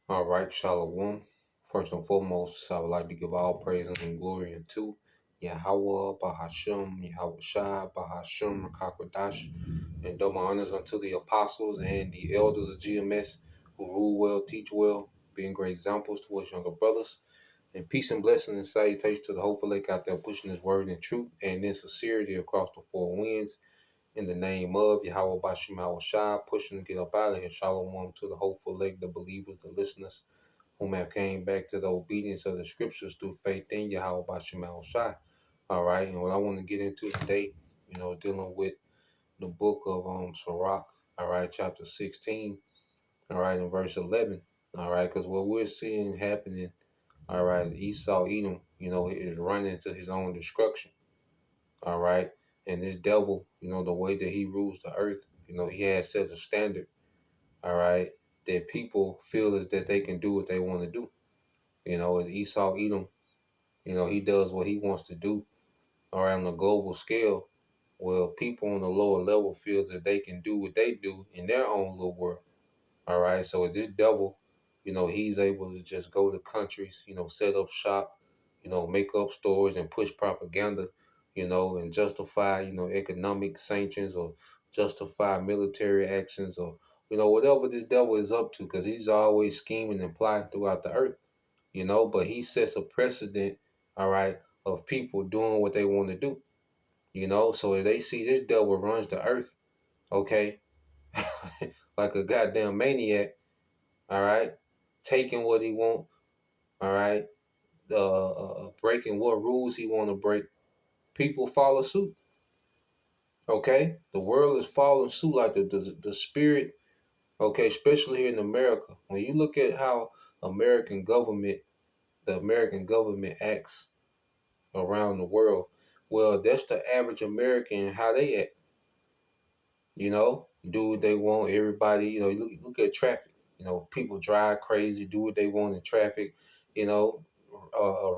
All right, Shalom. First and foremost, I would like to give all praise and glory unto Yahweh, Bahashem, Yahweh Shai, Bahashem, Rakakwadash, and double honors unto the apostles and the elders of GMS who rule well, teach well, being great examples to us younger brothers. And peace and blessing and salutation to the hopeful lake out there pushing his word in truth and in sincerity across the four winds. In the name of Yahweh Bashim Shai, pushing to get up out of here. Shalom to the hopeful lake, the believers, the listeners, whom have came back to the obedience of the scriptures through faith in Yahweh Bashim Shai. All right, and what I want to get into today, dealing with the book of Sirach, all right, chapter 16, all right, in verse 11, all right, because what we're seeing happening, all right, Esau, Edom, is running to his own destruction, all right, and this devil, the way that he rules the earth, he has set a standard, all right, that people feel is that they can do what they want to do, as Esau, Edom, he does what he wants to do, all right, on a global scale. Well, people on the lower level feel that they can do what they do in their own little world. All right. So this devil, he's able to just go to countries, set up shop, make up stores and push propaganda, and justify, economic sanctions or justify military actions or, whatever this devil is up to, because he's always scheming and plotting throughout the earth, but he sets a precedent, all right, of people doing what they want to do. So if they see this devil runs the earth, okay, like a goddamn maniac, all right, taking what he want, all right, breaking what rules he want to break, people follow suit, okay? The world is following suit like the spirit, okay, especially here in America. When you look at how the American government acts around the world, well, that's the average American, how they act. Do what they want. Everybody, look at traffic. People drive crazy, do what they want in traffic. A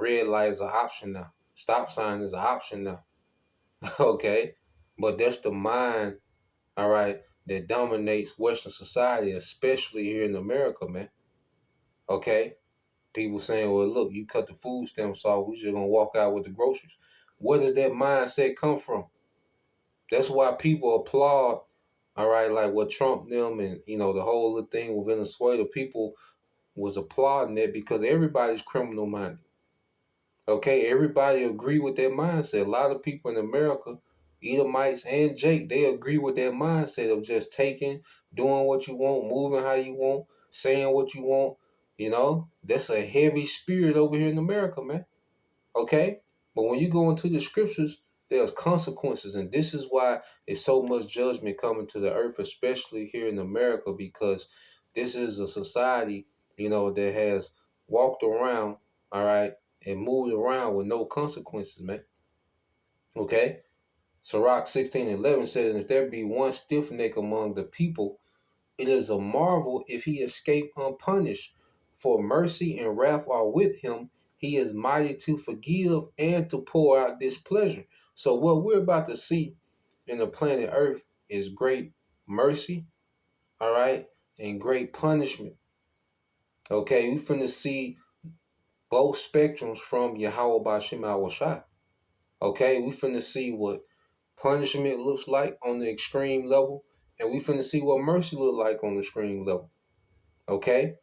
red light is an option now. Stop sign is an option now. Okay, but that's the mind, all right, that dominates Western society, especially here in America, man. Okay, people saying, well, look, you cut the food stamps off, we just gonna walk out with the groceries. Where does that mindset come from? That's why people applaud, all right, like what Trump them and the whole thing with Venezuela, people was applauding that because everybody's criminal minded. Okay, everybody agree with that mindset. A lot of people in America, Edomites and Jake, they agree with that mindset of just taking, doing what you want, moving how you want, saying what you want. That's a heavy spirit over here in America, man. Okay? But when you go into the scriptures, there's consequences. And this is why there's so much judgment coming to the earth, especially here in America, because this is a society, that has walked around, all right, and moved around with no consequences, man. Okay? Sirach 16:11 says, if there be one stiff neck among the people, it is a marvel if he escape unpunished. For mercy and wrath are with him. He is mighty to forgive and to pour out displeasure. So what we're about to see in the planet Earth is great mercy, all right, and great punishment. Okay, we finna see both spectrums from Yahweh Bashim Shai. Okay, we finna see what punishment looks like on the extreme level, and we finna see what mercy look like on the extreme level. Okay?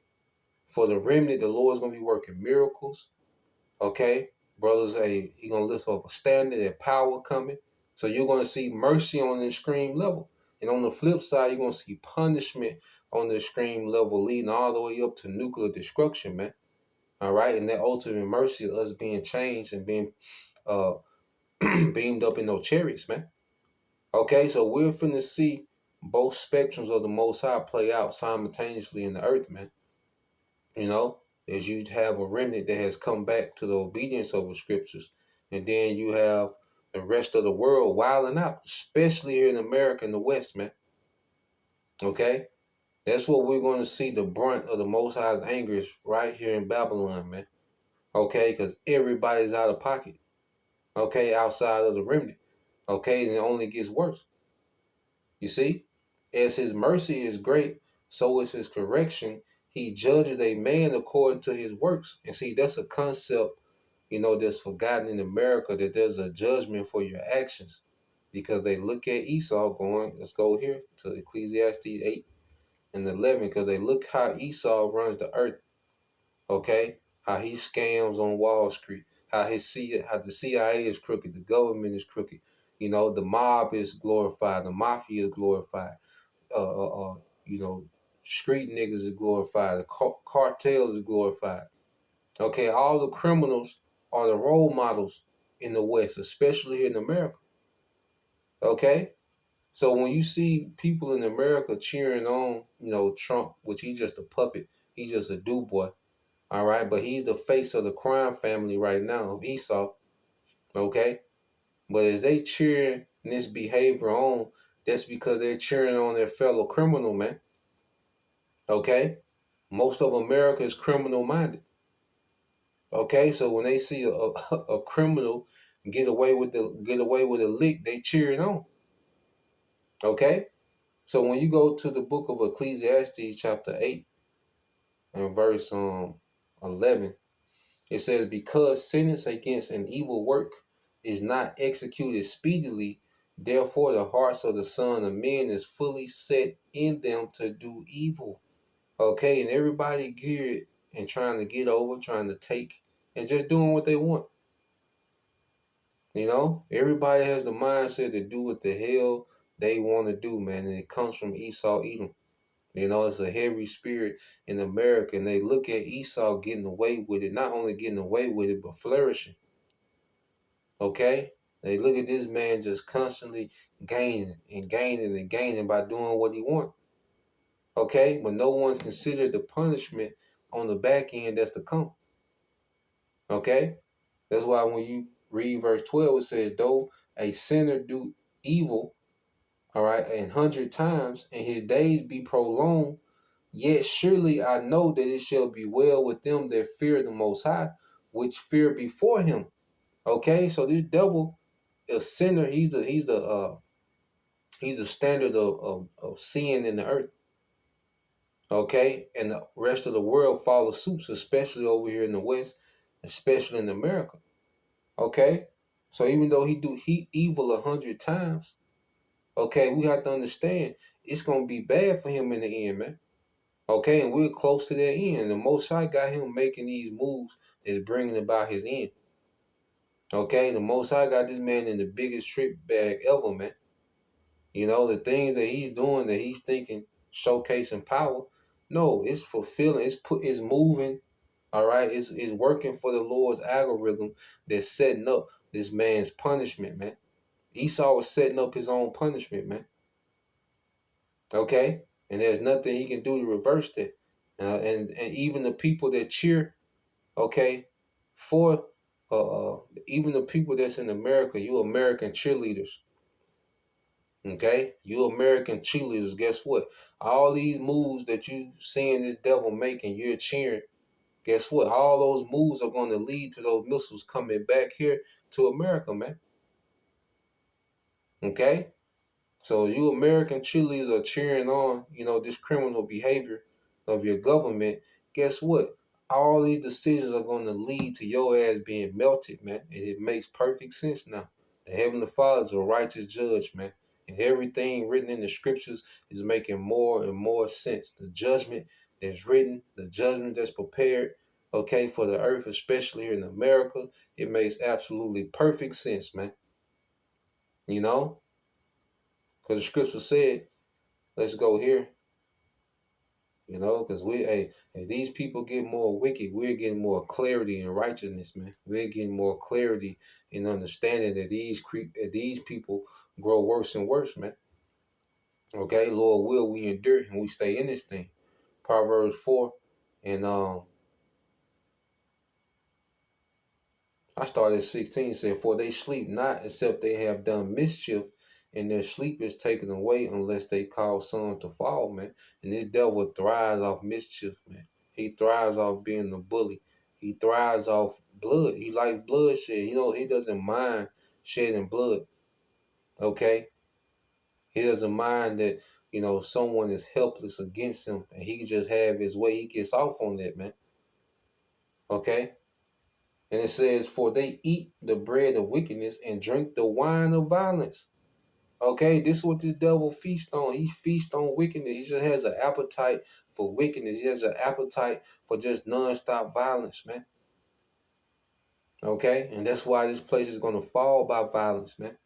For the remnant, the Lord's going to be working miracles. Okay? Brothers, hey, He's going to lift up a standard and power coming. So you're going to see mercy on the extreme level. And on the flip side, you're going to see punishment on the extreme level, leading all the way up to nuclear destruction, man. All right? And that ultimate mercy of us being changed and being beamed up in those chariots, man. Okay? So we're finna see both spectrums of the Most High play out simultaneously in the earth, man. As you have a remnant that has come back to the obedience of the scriptures. And then you have the rest of the world wilding out, especially here in America in the West, man. Okay? That's what we're going to see the brunt of the Most High's anger is right here in Babylon, man. Okay? Because everybody's out of pocket. Okay? Outside of the remnant. Okay, and it only gets worse. You see, as his mercy is great, so is his correction. He judges a man according to his works. And see, that's a concept, that's forgotten in America, that there's a judgment for your actions. Because they look at Esau going, let's go here to Ecclesiastes 8 and 11, because they look how Esau runs the earth, okay? How he scams on Wall Street, how the CIA is crooked, the government is crooked. The mob is glorified, the mafia is glorified. Uh, uh, uh, you know, street niggas is glorified, the cartels is glorified. Okay, all the criminals are the role models in the West, especially here in America. Okay, so when you see people in America cheering on, Trump, which he's just a puppet, he's just a do boy, all right, but he's the face of the crime family right now of Esau. Okay, but as they cheering this behavior on, that's because they're cheering on their fellow criminal, man. Okay, most of America is criminal minded. Okay, so when they see a criminal get away with a lick, they cheering on. Okay, so when you go to the book of Ecclesiastes, chapter 8 and verse 11, it says, "Because sentence against an evil work is not executed speedily, therefore the hearts of the son of men is fully set in them to do evil." Okay, and everybody geared and trying to get over, trying to take, and just doing what they want. Everybody has the mindset to do what the hell they want to do, man. And it comes from Esau Edom. It's a heavy spirit in America. And they look at Esau getting away with it, not only getting away with it, but flourishing. Okay? They look at this man just constantly gaining and gaining and gaining by doing what he wants. Okay? But no one's considered the punishment on the back end that's to come. Okay? That's why when you read verse 12, it says, though a sinner do evil, all right, 100 times, and his days be prolonged, yet surely I know that it shall be well with them that fear the Most High, which fear before him. Okay, so this devil, a sinner, he's the standard of sin in the earth. Okay, and the rest of the world follows suit, especially over here in the West, especially in America. Okay, so even though he evil 100 times, okay, we have to understand it's gonna be bad for him in the end, man. Okay, and we're close to that end. The Most High got him making these moves that's bringing about his end. Okay, the Most High got this man in the biggest trick bag ever, man. The things that he's doing, that he's thinking, showcasing power. No, it's fulfilling. It's moving. All right, it's working for the Lord's algorithm that's setting up this man's punishment, man. Esau was setting up his own punishment, man. Okay, and there's nothing he can do to reverse that. And even the people that cheer, okay, for even the people that's in America, you American cheerleaders. Okay, you American cheerleaders. Guess what? All these moves that you seeing this devil making, you're cheering. Guess what? All those moves are going to lead to those missiles coming back here to America, man. Okay, so you American cheerleaders are cheering on, this criminal behavior of your government. Guess what? All these decisions are going to lead to your ass being melted, man. And it makes perfect sense now. The Heavenly Father is a righteous judge, man. And everything written in the scriptures is making more and more sense. The judgment that's written, the judgment that's prepared, okay, for the earth, especially here in America, it makes absolutely perfect sense, man. You know? Because the scripture said, let's go here. Because if these people get more wicked, we're getting more clarity and righteousness, man. We're getting more clarity and understanding that these people grow worse and worse, man. Okay, Lord will we endure and we stay in this thing. Proverbs 4 and I started at 16, said, "For they sleep not except they have done mischief, and their sleep is taken away unless they cause some to fall," man. And this devil thrives off mischief, man. He thrives off being a bully. He thrives off blood. He likes bloodshed. He doesn't mind shedding blood. Okay? He doesn't mind that, someone is helpless against him and he can just have his way. He gets off on that, man. Okay? And it says, for they eat the bread of wickedness and drink the wine of violence. Okay, this is what the devil feasts on. He feasts on wickedness. He just has an appetite for wickedness. He has an appetite for just non-stop violence, man. Okay, and that's why this place is going to fall by violence, man.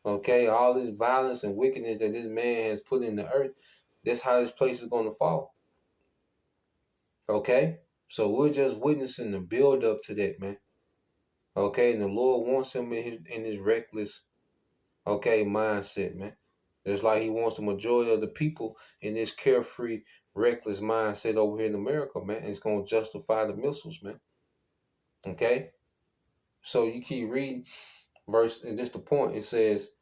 Okay, all this violence and wickedness that this man has put in the earth, that's how this place is going to fall. Okay, so we're just witnessing the build up to that, man. Okay, and the Lord wants him in his reckless, mindset, man. Just like he wants the majority of the people in this carefree, reckless mindset over here in America, man. It's going to justify the missiles, man. Okay? So you keep reading verse, and just the point, it says,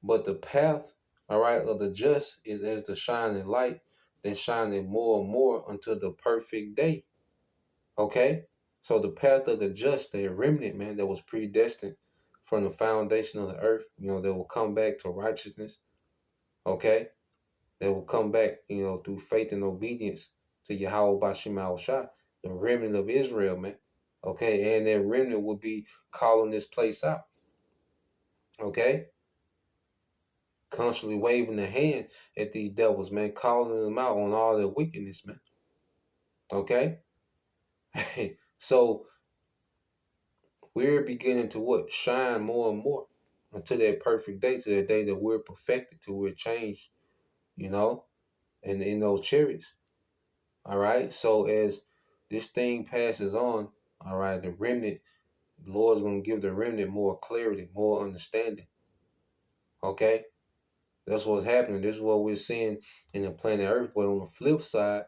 but the path, all right, of the just is as the shining light, then shining more and more until the perfect day. Okay? So the path of the just, the remnant, man, that was predestined from the foundation of the earth, that will come back to righteousness. Okay? That will come back, through faith and obedience to Yahweh Bashim Shah, the remnant of Israel, man. Okay? And that remnant will be calling this place out. Okay? Constantly waving the hand at these devils, man, calling them out on all their wickedness, man. Okay? So we're beginning to what? Shine more and more until that perfect day, to that day that we're perfected, to we're changed, and in those chariots. All right. So as this thing passes on, all right, the remnant, the Lord's gonna give the remnant more clarity, more understanding. Okay? That's what's happening. This is what we're seeing in the planet Earth. But on the flip side,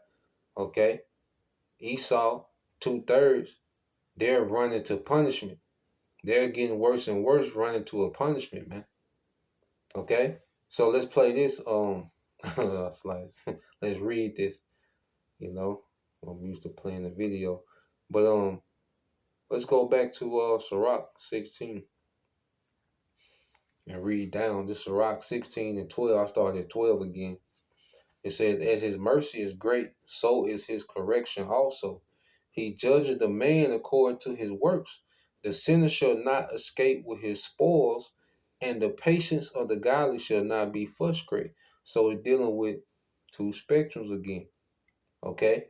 okay, Esau, 2/3, they're running to punishment. They're getting worse and worse, running to a punishment, man. Okay? So let's play this. It's like, let's read this, you know. I'm used to playing the video. But let's go back to Sirach 16 and read down. This Sirach 16 and 12. I started at 12 again. It says, as his mercy is great, so is his correction also. He judges the man according to his works. The sinner shall not escape with his spoils, and the patience of the godly shall not be frustrated. So it's dealing with two spectrums again. Okay?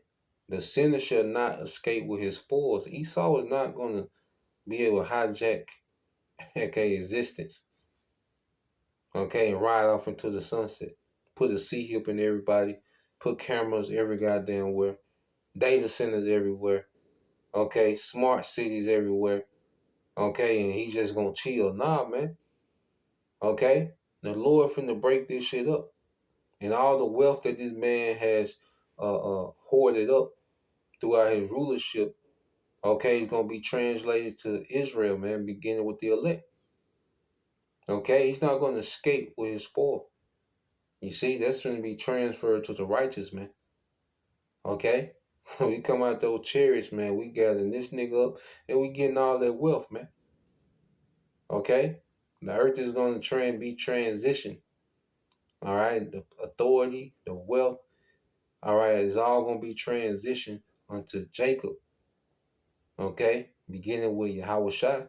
The sinner shall not escape with his spoils. Esau is not going to be able to hijack, existence. Okay, and ride off into the sunset. Put a C-hip in everybody. Put cameras every goddamn where. Data centers everywhere. Okay, smart cities everywhere. Okay, and he's just gonna chill. Nah, man. Okay? The Lord finna break this shit up. And all the wealth that this man has hoarded up throughout his rulership, okay, is gonna be translated to Israel, man, beginning with the elect. Okay, he's not gonna escape with his spoil. You see, that's gonna be transferred to the righteous, man. Okay? We come out those chariots, man. We gathering this nigga up and we getting all that wealth, man. Okay? The earth is going to be transitioned. All right? The authority, the wealth, all right, is all going to be transitioned unto Jacob. Okay? Beginning with Yahweh Shai.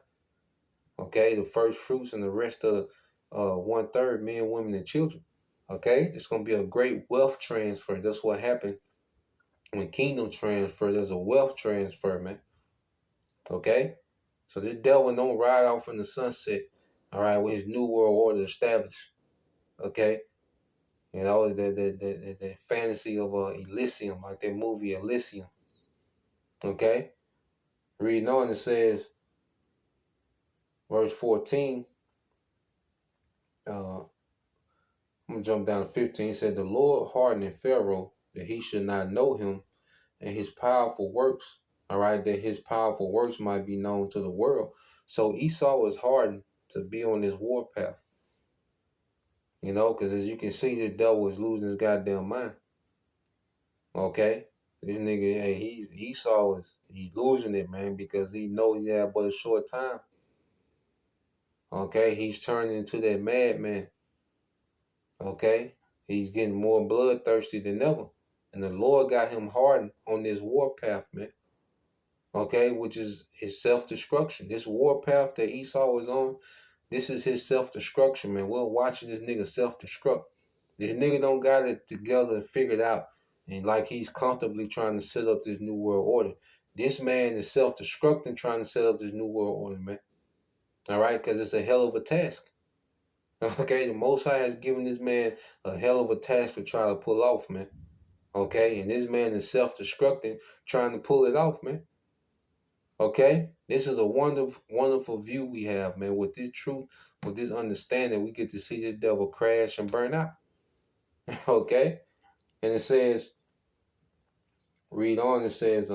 Okay? The first fruits and the rest of 1/3 men, women, and children. Okay? It's going to be a great wealth transfer. That's what happened when kingdom transfer. There's a wealth transfer, man. Okay? So this devil don't ride off in the sunset, all right, with his new world order established. Okay? The fantasy of Elysium, like that movie Elysium. Okay? Reading on, it says, verse 14, I'm going to jump down to 15. It said, the Lord hardened Pharaoh that he should not know him, and his powerful works, all right, that his powerful works might be known to the world. So Esau was hardened to be on this war path. Because as you can see, the devil is losing his goddamn mind. Okay? This nigga, hey, he's losing it, man, because he knows he had but a short time. Okay, he's turning into that madman. Okay, he's getting more bloodthirsty than ever. And the Lord got him hardened on this war path, man. Okay, which is his self-destruction. This war path that Esau was on, this is his self-destruction, man. We're watching this nigga self-destruct. This nigga don't got it together and figured out. And like he's comfortably trying to set up this new world order. This man is self-destructing trying to set up this new world order, man. All right, because it's a hell of a task. Okay, the Most High has given this man a hell of a task to try to pull off, man. Okay, and this man is self-destructing trying to pull it off, man. Okay, this is a wonderful, wonderful view we have, man. With this truth, with this understanding, we get to see the devil crash and burn out. Okay, and it says, read on. It says,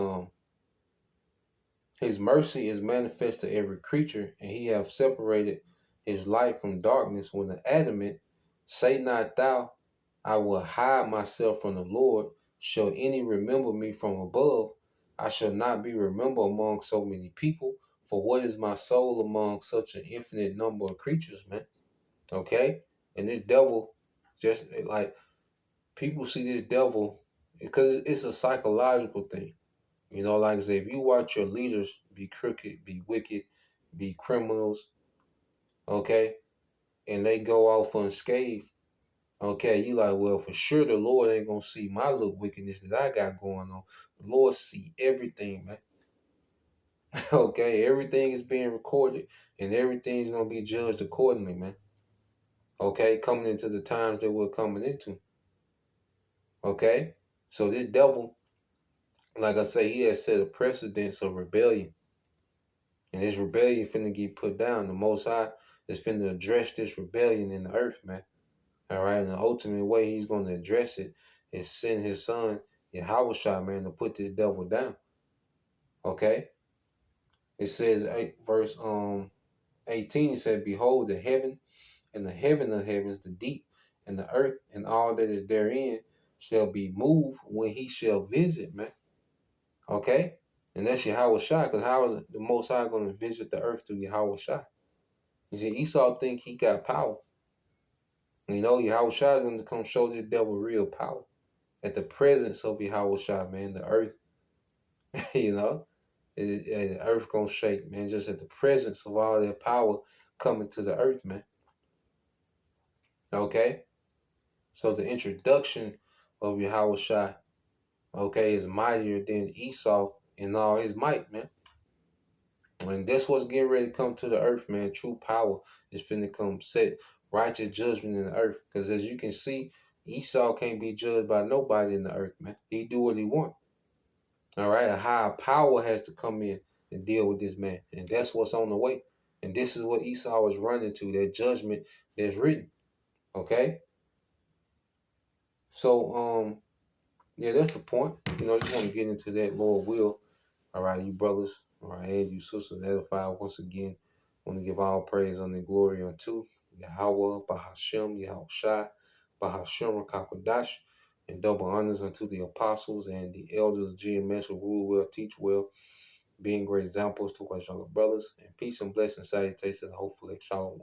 his mercy is manifest to every creature, and he have separated his light from darkness. When the adamant, say not thou, I will hide myself from the Lord. Shall any remember me from above? I shall not be remembered among so many people. For what is my soul among such an infinite number of creatures, man? Okay? And this devil, just like people see this devil, because it's a psychological thing. You know, like I say, if you watch your leaders be crooked, be wicked, be criminals, okay, and they go off unscathed, okay, you like, well, for sure the Lord ain't gonna see my little wickedness that I got going on. The Lord see everything, man. Okay, everything is being recorded and everything's gonna be judged accordingly, man. Okay, coming into the times that we're coming into. Okay, so this devil, like I say, he has set a precedence of rebellion. And this rebellion finna get put down. The Most High is finna address this rebellion in the earth, man. All right, and the ultimate way he's going to address it is send his son, Yahweh, man, to put this devil down. Okay? It says, verse 18, it said, behold, the heaven and the heaven of heavens, the deep and the earth and all that is therein shall be moved when he shall visit, man. Okay? And that's Yahweh Shai, because how is the Most High going to visit the earth through Yahweh Shai? You see, Esau think he got power. You know, Yahweh Shai is going to come show the devil real power. At the presence of Yahweh Shai, man, the earth, you know, the earth going to shake, man, just at the presence of all that power coming to the earth, man. Okay? So the introduction of Yahweh Shai, okay, is mightier than Esau in all his might, man. And that's what's getting ready to come to the earth, man. True power is finna come set righteous judgment in the earth. Because as you can see, Esau can't be judged by nobody in the earth, man. He do what he want. All right, a higher power has to come in and deal with this man. And that's what's on the way. And this is what Esau is running to, that judgment that's written. Okay? So, yeah, that's the point. You know, I just want to get into that, Lord will. All right, you brothers, all right, and you sisters, edified once again. Want to give all praise and glory unto Yahweh, Bahashem, Yahweh Shai, Bahashem, Rakakwadash, and double honors unto the apostles and the elders of GMS who rule well, teach well, being great examples to our younger brothers. And peace and blessings, salutations, and hopefully, shalom.